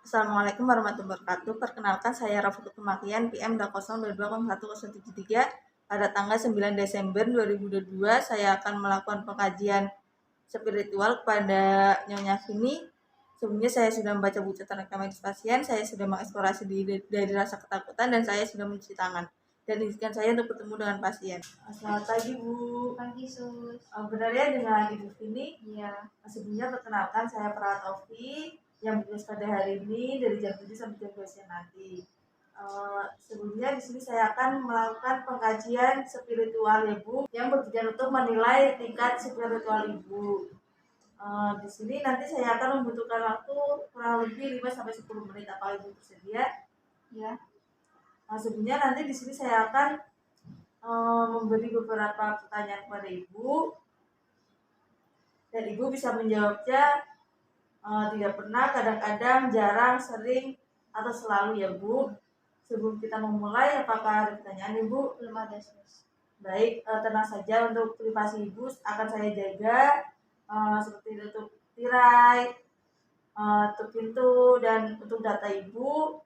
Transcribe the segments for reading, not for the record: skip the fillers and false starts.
Assalamualaikum warahmatullahi wabarakatuh. Perkenalkan saya Rafiqul Kemakian PM 02011073. Pada tanggal 9 Desember 2022 saya akan melakukan pengkajian spiritual kepada Nyonya Vini. Sebelumnya saya sudah membaca buku catatan medis pasien, saya sudah mengeksplorasi dari rasa ketakutan dan saya sudah mencuci tangan. Dan izinkan saya untuk bertemu dengan pasien. Selamat pagi Bu. Pagi Sus. Benar ya dengan Ibu Vini? Iya. Sebelumnya perkenalkan saya Perawat Ovi yang bertugas pada hari ini dari jam 7 sampai jam 2 siang nanti. Sebelumnya di sini saya akan melakukan pengkajian spiritual ya Bu, yang bertujuan untuk menilai tingkat spiritual Ibu. Di sini nanti saya akan membutuhkan waktu kurang lebih 5 sampai 10 menit. Apa Ibu bersedia? Ya. Sebelumnya nanti di sini saya akan memberi beberapa pertanyaan kepada Ibu dan Ibu bisa menjawabnya tidak pernah, kadang-kadang, jarang, sering, atau selalu ya Bu. Sebelum kita memulai, apakah ada pertanyaan Ibu? Belum ada Sus. Baik, tenang saja, untuk privasi Ibu akan saya jaga seperti tutup tirai, tutup pintu, dan untuk data Ibu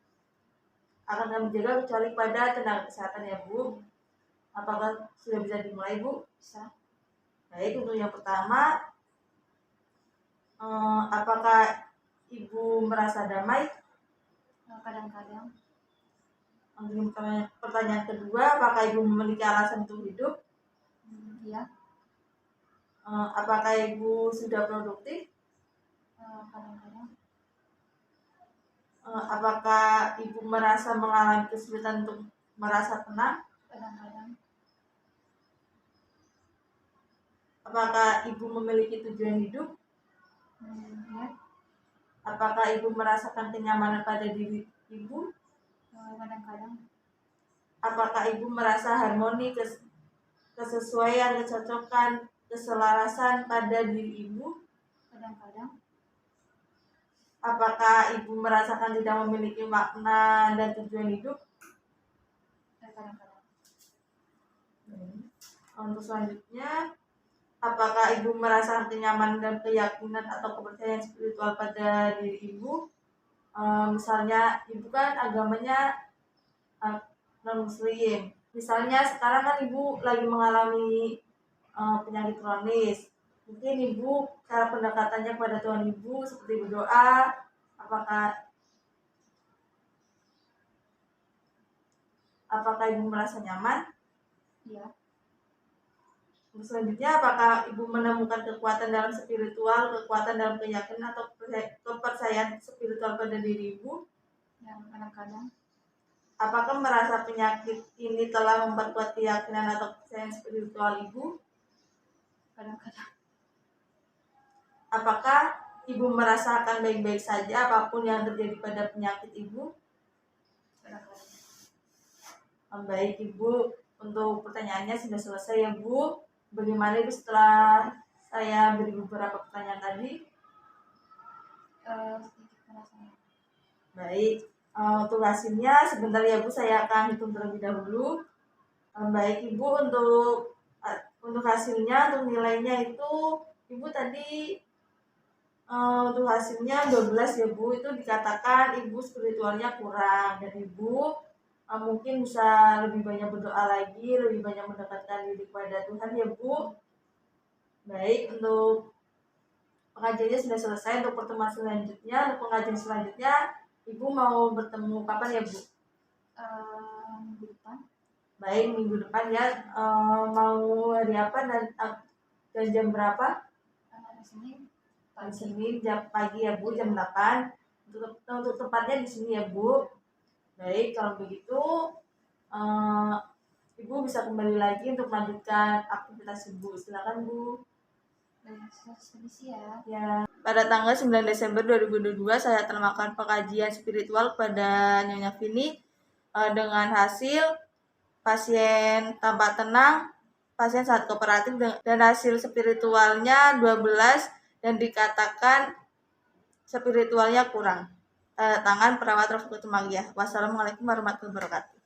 akan kami jaga kecuali pada tenaga kesehatan ya Bu. Apakah sudah bisa dimulai Bu? Bisa. Baik, untuk yang pertama, apakah Ibu merasa damai? Kadang-kadang. Untuk pertanyaan kedua, apakah Ibu memiliki alasan untuk hidup? Iya. Apakah Ibu sudah produktif? Kadang-kadang. Apakah Ibu merasa mengalami kesulitan untuk merasa tenang? Kadang-kadang. Apakah Ibu memiliki tujuan hidup? Ya. Apakah Ibu merasakan kenyamanan pada diri Ibu? Kadang-kadang. Apakah Ibu merasa harmoni, kesesuaian, kecocokan, keselarasan pada diri Ibu? Kadang-kadang. Apakah Ibu merasakan tidak memiliki makna dan tujuan hidup? Kadang-kadang. Untuk selanjutnya, apakah Ibu merasakan kenyamanan dan keyakinan atau kepercayaan spiritual pada diri Ibu? Misalnya Ibu kan agamanya non-muslim. Misalnya sekarang kan Ibu lagi mengalami penyakit kronis. Mungkin Ibu cara pendekatannya pada Tuhan Ibu seperti berdoa. Apakah Ibu merasa nyaman? Iya. Selanjutnya, apakah Ibu menemukan kekuatan dalam spiritual, kekuatan dalam keyakinan atau kepercayaan spiritual pada diri Ibu? Yang kadang-kadang. Apakah merasa penyakit ini telah memperkuat keyakinan atau kepercayaan spiritual Ibu? Kadang-kadang. Apakah Ibu merasakan baik-baik saja apapun yang terjadi pada penyakit Ibu? Kadang-kadang. Baik Ibu, untuk pertanyaannya sudah selesai ya Bu. Bagaimana Ibu setelah saya beri beberapa pertanyaan tadi? Sedikit merasanya. Baik, untuk hasilnya sebentar ya Bu, saya akan hitung terlebih dahulu. Baik Ibu, untuk hasilnya, untuk nilainya itu Ibu tadi untuk hasilnya 12 ya Bu, itu dikatakan Ibu spiritualnya kurang dan Ibu mungkin bisa lebih banyak berdoa lagi, lebih banyak mendekatkan diri kepada Tuhan ya Bu. Baik, untuk pengajiannya sudah selesai. Untuk pertemuan selanjutnya, untuk pengajian selanjutnya Ibu mau bertemu kapan ya Bu? Minggu depan. Baik, minggu depan ya. Mau hari apa dan jam berapa? Hari Senin. Hari Senin jam pagi ya Bu, jam 8. Untuk tempatnya di sini ya Bu. Baik, kalau begitu Ibu bisa kembali lagi untuk melanjutkan aktivitas Ibu. Silakan Bu. Permisi ya. Ya. Pada tanggal 9 Desember 2022 saya telah melakukan pengkajian spiritual kepada Nyonya Vini dengan hasil pasien tampak tenang, pasien sangat kooperatif, dan hasil spiritualnya 12 dan dikatakan spiritualnya kurang. Tangan Perawat Rafiqul Kemakian. Wassalamualaikum warahmatullahi wabarakatuh.